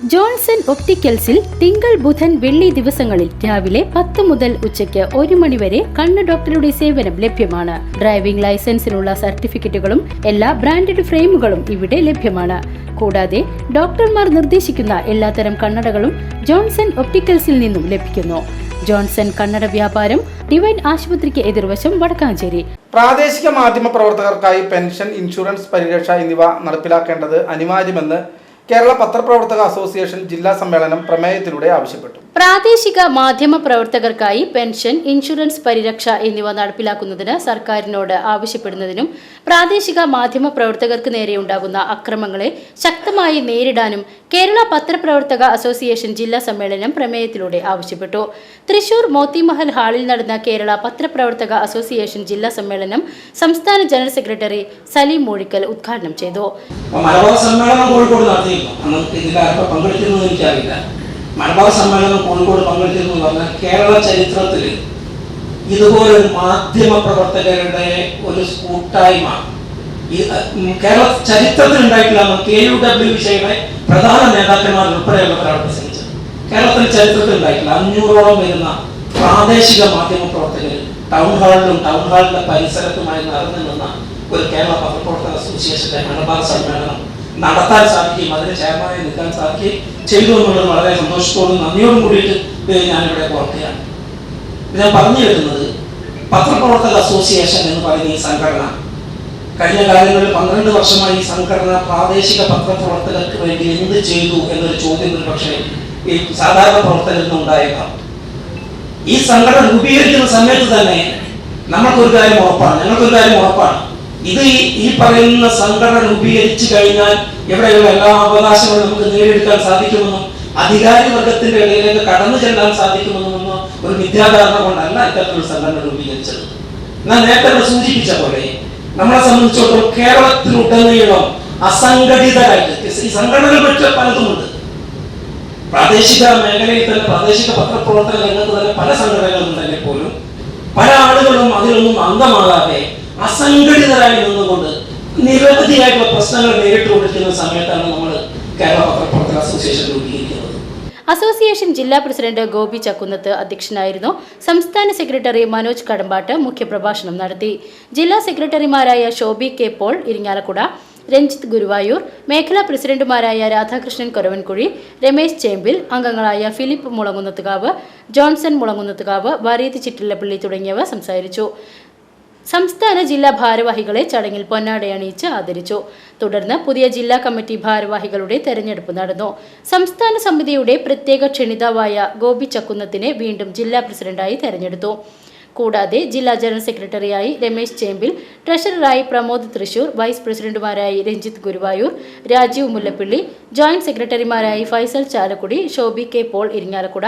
Johnson ഒപ്റ്റിക്കൽസിൽ തിങ്കൾ ബുധൻ വെള്ളി ദിവസങ്ങളിൽ രാവിലെ 10 മുതൽ ഉച്ചയ്ക്ക് 1 മണി വരെ കണ്ണ് ഡോക്ടറുടെ സേവനം ലഭ്യമാണ്. ഡ്രൈവിംഗ് ലൈസൻസിനുള്ള സർട്ടിഫിക്കറ്റുകളും എല്ലാ ബ്രാൻഡഡ് ഫ്രെയിമുകളും ഇവിടെ ലഭ്യമാണ്. കൂടാതെ ഡോക്ടർമാർ നിർദ്ദേശിക്കുന്ന എല്ലാത്തരം കണ്ണടകളും ജോൺസൺ ഒപ്റ്റിക്കൽസിൽ നിന്നും ലഭിക്കുന്നു. ജോൺസൺ കണ്ണട വ്യാപാരം ഡിവൈൻ ആശുപത്രിക്ക് എതിർവശം വടക്കാഞ്ചേരി. പ്രാദേശിക മാധ്യമ പ്രവർത്തകർക്കായി പെൻഷൻ, ഇൻഷുറൻസ് പരിരക്ഷ എന്നിവ നടപ്പിലാക്കേണ്ടത് അനിവാര്യമെന്ന് കേരള പത്രപ്രവർത്തക അസോസിയേഷൻ ജില്ലാ സമ്മേളനം പ്രമേയത്തിലൂടെ ആവശ്യപ്പെട്ടു. പ്രാദേശിക മാധ്യമ പ്രവർത്തകർക്കായി പെൻഷൻ, ഇൻഷുറൻസ് പരിരക്ഷ എന്നിവ നടപ്പിലാക്കുന്നതിന് സർക്കാരിനോട് ആവശ്യപ്പെടുന്നതിനും പ്രാദേശിക മാധ്യമ പ്രവർത്തകർക്ക് നേരെയുണ്ടാകുന്ന അക്രമങ്ങളെ ശക്തമായി നേരിടാനും കേരള പത്രപ്രവർത്തക അസോസിയേഷൻ ജില്ലാ സമ്മേളനം പ്രമേയത്തിലൂടെ ആവശ്യപ്പെട്ടു. തൃശൂർ മോത്തിമഹൽ ഹാളിൽ നടന്ന കേരള പത്രപ്രവർത്തക അസോസിയേഷൻ ജില്ലാ സമ്മേളനം സംസ്ഥാന ജനറൽ സെക്രട്ടറി സലീം മൂഴിക്കൽ ഉദ്ഘാടനം ചെയ്തു. മലബാർ സമ്മേളനം കോഴിക്കോട് പങ്കെടുത്തിരുന്നു എന്ന് പറഞ്ഞാൽ കേരള ചരിത്രത്തിൽ ഇതുപോലൊരു മാധ്യമ പ്രവർത്തകരുടെ ഒരു കൂട്ടായ്മ കേരള ചരിത്രത്തിൽ ഉണ്ടായിട്ടില്ല. KUW വിഷയങ്ങളെ പ്രധാന നേതാക്കന്മാർ ഉൾപ്പെടെയുള്ളവരാണ് പ്രസംഗിച്ചത്. കേരളത്തിൽ ചരിത്രത്തിൽ ഉണ്ടായിട്ടില്ല. 500ഓളം വരുന്ന പ്രാദേശിക മാധ്യമ പ്രവർത്തകർ ടൗൺ ഹാളിന്റെ പരിസരത്തുമായി നടന്നു നിന്ന ഒരു കേരള പത്രപ്രവർത്തക അസോസിയേഷന്റെ മലബാർ സമ്മേളനം നടത്താൻ സാധിക്കുകയും അതിന് ചെയർമാനായി നിൽക്കാൻ സാധിക്കുകയും ചെയ്തു എന്നുള്ളത് വളരെ സന്തോഷത്തോടും നന്ദിയോടും കൂടിയിട്ട് ഞാനിവിടെ ഓർക്കുകയാണ്. ഞാൻ പറഞ്ഞു വരുന്നത്, പത്രപ്രവർത്തക അസോസിയേഷൻ എന്ന് പറയുന്ന ഈ സംഘടന കഴിഞ്ഞ കാലങ്ങളിൽ 12 വർഷമായി ഈ സംഘടന പ്രാദേശിക പത്രപ്രവർത്തകർക്ക് വേണ്ടി എന്ത് ചെയ്തു എന്നൊരു ചോദ്യം പക്ഷേ ഈ സാധാരണ പ്രവർത്തകരിൽ നിന്ന് ഉണ്ടായേക്കാം. ഈ സംഘടന രൂപീകരിക്കുന്ന സമയത്ത് തന്നെ ഞങ്ങൾക്കൊരു കാര്യം ഉറപ്പാണ്, ഇത് ഈ പറയുന്ന സംഘടന രൂപീകരിച്ചു കഴിഞ്ഞാൽ ഇവിടെയുള്ള എല്ലാ അവകാശങ്ങളും നമുക്ക് നേടിയെടുക്കാൻ സാധിക്കുമെന്നും അധികാരി വർഗത്തിന്റെ ഇടയിലേക്ക് കടന്നു ചെല്ലാൻ സാധിക്കുമെന്നും ഒരു മിഥ്യാധാരണ കൊണ്ടല്ല ഇത്തരത്തിലുള്ള സംഘടന രൂപീകരിച്ചത്. ഞാൻ നേരത്തെ സൂചിപ്പിച്ച പോലെ നമ്മളെ സംബന്ധിച്ചിടത്തോളം കേരളത്തിലുടനീളം അസംഘടിതരായിട്ട് ഈ സംഘടനകൾ പറ്റി പലതുമുണ്ട്. പ്രാദേശിക മേഖലയിൽ തന്നെ പ്രാദേശിക പത്രപ്രവർത്തക രംഗത്ത് തന്നെ പല സംഘടനകളുണ്ടെങ്കിൽ പോലും പല ആളുകളും അതിലൊന്നും അംഗമാകാതെ അസംഘടിതരായി നിന്നുകൊണ്ട് നിരവധിയായിട്ടുള്ള പ്രശ്നങ്ങൾ നേരിട്ടുകൊണ്ടിരിക്കുന്ന സമയത്താണ് നമ്മൾ കേരള പത്രപ്രവർത്തക അസോസിയേഷൻ രൂപീകരിക്കുന്നത്. അസോസിയേഷൻ ജില്ലാ പ്രസിഡന്റ് ഗോപി ചക്കുന്നത്ത് അധ്യക്ഷനായിരുന്നു. സംസ്ഥാന സെക്രട്ടറി മനോജ് കടമ്പാട്ട് മുഖ്യപ്രഭാഷണം നടത്തി. ജില്ലാ സെക്രട്ടറിമാരായ ശോഭി കെ പോൾ ഇരിങ്ങാലക്കുട, രഞ്ജിത്ത് ഗുരുവായൂർ, മേഖലാ പ്രസിഡന്റുമാരായ രാധാകൃഷ്ണൻ കൊരവൻകുഴി, രമേശ് ചേമ്പിൽ, അംഗങ്ങളായ ഫിലിപ്പ് മുളങ്ങുന്നത്തുകാവ്, ജോൺസൺ മുളങ്ങുന്നത്തുകാവ്, വരീത് ചിറ്റിലപ്പള്ളി തുടങ്ങിയവർ സംസാരിച്ചു. സംസ്ഥാന ജില്ലാ ഭാരവാഹികളെ ചടങ്ങിൽ പൊന്നാടയണിയിച്ച് ആദരിച്ചു. തുടർന്ന് പുതിയ ജില്ലാ കമ്മിറ്റി ഭാരവാഹികളുടെ തെരഞ്ഞെടുപ്പ് നടന്നു. സംസ്ഥാന സമിതിയുടെ പ്രത്യേക ക്ഷണിതാവായ ഗോപി ചക്കുന്നത്തിനെ വീണ്ടും ജില്ലാ പ്രസിഡന്റായി തെരഞ്ഞെടുത്തു. കൂടാതെ ജില്ലാ ജനറൽ സെക്രട്ടറിയായി രമേശ് ചേമ്പിൽ, ട്രഷററായി പ്രമോദ് തൃശൂർ, വൈസ് പ്രസിഡന്റുമാരായി രഞ്ജിത്ത് ഗുരുവായൂർ, രാജീവ് മുല്ലപ്പള്ളി, ജോയിന്റ് സെക്രട്ടറിമാരായി Faisal Chalakudy, Shobhi K Paul Irinjalakuda,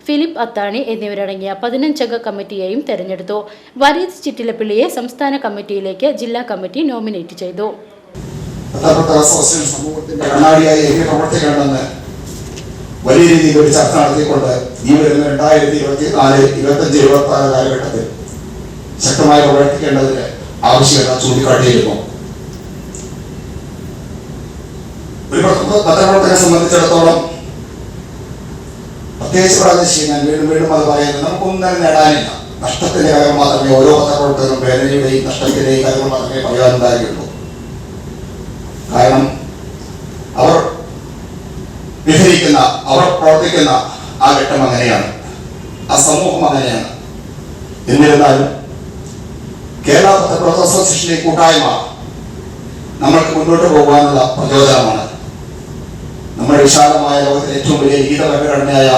Philip Athani എന്നിവരടങ്ങിയ 15 കമ്മിറ്റിയെയും തെരഞ്ഞെടുത്തു. വരീത് ചിറ്റിലപ്പള്ളിയെ സംസ്ഥാന കമ്മിറ്റിയിലേക്ക് ജില്ലാ കമ്മിറ്റി നോമിനേറ്റ് ചെയ്തു. വലിയ രീതിയിൽ ഒരു ചർച്ച നടത്തിക്കൊണ്ട് ഈ വരുന്ന 2024-25-26 കാലഘട്ടത്തിൽ ശക്തമായി പ്രവർത്തിക്കേണ്ടതിന് ആവശ്യകത ചൂണ്ടിക്കാട്ടിയിരുന്നു. ഒരു പത്രപ്രവർത്തകരെ സംബന്ധിച്ചിടത്തോളം പ്രത്യേകിച്ച് പ്രാദേശിക, ഞാൻ വീണ്ടും അത് പറയുന്നത്, നമുക്കൊന്നും നേടാനില്ല. നഷ്ടത്തിന്റെ കാര്യങ്ങൾ മാത്രമേ ഓരോ പത്രപ്രവർത്തകരും വേദനയുടെയും നഷ്ടത്തിന്റെയും കാര്യങ്ങൾ മാത്രമേ പറയാനുണ്ടാകുള്ളൂ. കാരണം അവർ വിഹരിക്കുന്ന, അവർ പ്രവർത്തിക്കുന്ന ആ ഘട്ടം അങ്ങനെയാണ്, ആ സമൂഹം അങ്ങനെയാണ്. എന്നിരുന്നാലും കേരള പത്രപ്രവർത്തക അസോസിയേഷന്റെ കൂട്ടായ്മ നമ്മൾക്ക് മുന്നോട്ട് പോകാനുള്ള പ്രചോദനമാണ്. നമ്മുടെ വിശാലമായ ലോകത്തിലെ ഏറ്റവും വലിയ ഗീത ഭരണഘടനയിൽ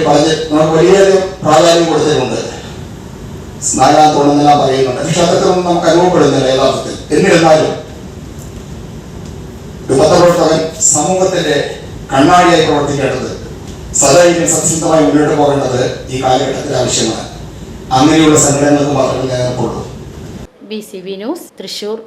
പറഞ്ഞ് നമുക്ക് വലിയധികം പ്രാധാന്യം കൊടുത്തിട്ടുണ്ട്. സ്നാനം തോന്നുന്നെല്ലാം പറയുന്നുണ്ട്. പക്ഷെ അതൊക്കെ നമുക്ക് അനുഭവപ്പെടുന്നില്ല യഥാർത്ഥത്തിൽ. എന്നിരുന്നാലും പത്രപ്രവർത്തകൻ സമൂഹത്തിന്റെ കണ്ണാടിയായി പ്രവർത്തിക്കേണ്ടത്, സദൈര്യം സത്യസന്ധമായി മുന്നോട്ട് പോകേണ്ടത് ഈ കാലഘട്ടത്തിൽ ആവശ്യമാണ്. അങ്ങനെയുള്ള സംഘടനകൾക്ക് മാത്രമേ നിലനിൽപ്പുള്ളൂ. BCV news, Thrissur.